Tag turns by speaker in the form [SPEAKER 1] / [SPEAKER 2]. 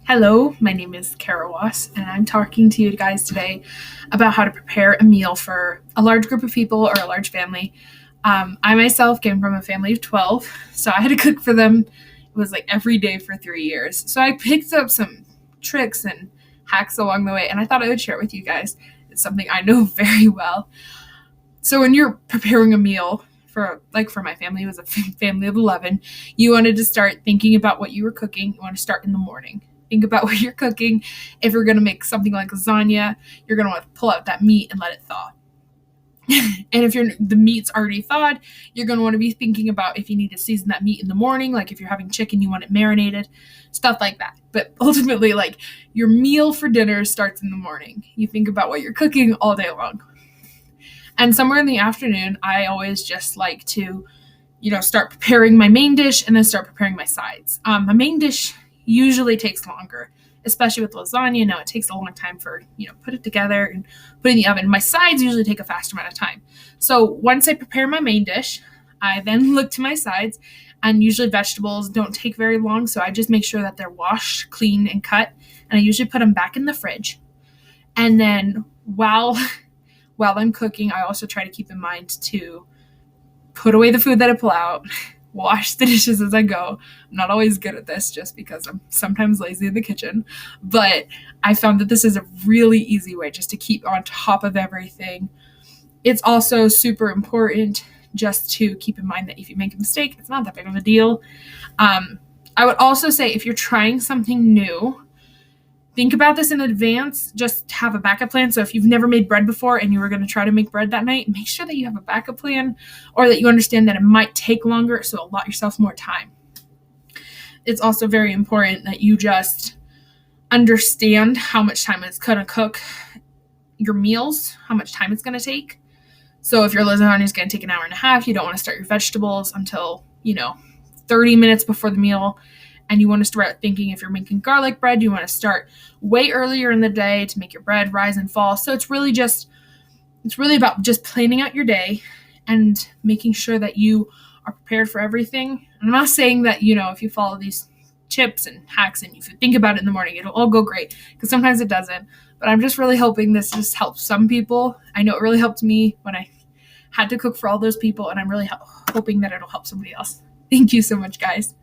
[SPEAKER 1] Hello, my name is Kara Wass, and I'm talking to you guys today about how to prepare a meal for a large group of people or a large family. I myself came from a family of 12, so I had to cook for them. It was like every day for 3 years. So I picked up some tricks and hacks along the way, and I thought I would share it with you guys. It's something I know very well. So when you're preparing a meal, for my family, it was a family of 11, you wanted to start thinking about what you were cooking. You want to start in the morning. Think about what you're cooking. If you're going to make something like lasagna, you're going to want to pull out that meat and let it thaw. And if the meat's already thawed, you're going to want to be thinking about if you need to season that meat in the morning, like if you're having chicken, you want it marinated, stuff like that. But ultimately, like, your meal for dinner starts in the morning. You think about what you're cooking all day long. And somewhere in the afternoon, I always just like to, start preparing my main dish and then start preparing my sides. My main dish usually takes longer, especially with lasagna. Now it takes a long time for, put it together and put it in the oven. My sides usually take a faster amount of time. So once I prepare my main dish, I then look to my sides, and usually vegetables don't take very long. So I just make sure that they're washed, clean, and cut. And I usually put them back in the fridge. And then while I'm cooking, I also try to keep in mind to put away the food that I pull out, wash the dishes as I go. I'm not always good at this just because I'm sometimes lazy in the kitchen, but I found that this is a really easy way just to keep on top of everything. It's also super important just to keep in mind that if you make a mistake, it's not that big of a deal. I would also say if you're trying something new, think about this in advance. Just have a backup plan. So if you've never made bread before and you were going to try to make bread that night, make sure that you have a backup plan, or that you understand that it might take longer, so allot yourself more time. It's also very important that you just understand how much time it's going to cook your meals, how much time it's going to take. So if your lasagna is going to take an hour and a half, you don't want to start your vegetables until, 30 minutes before the meal. And you want to start thinking, if you're making garlic bread, you want to start way earlier in the day to make your bread rise and fall. So it's really about just planning out your day and making sure that you are prepared for everything. I'm not saying that, if you follow these tips and hacks and if you think about it in the morning, it'll all go great, because sometimes it doesn't. But I'm just really hoping this just helps some people. I know it really helped me when I had to cook for all those people, and I'm really hoping that it'll help somebody else. Thank you so much, guys.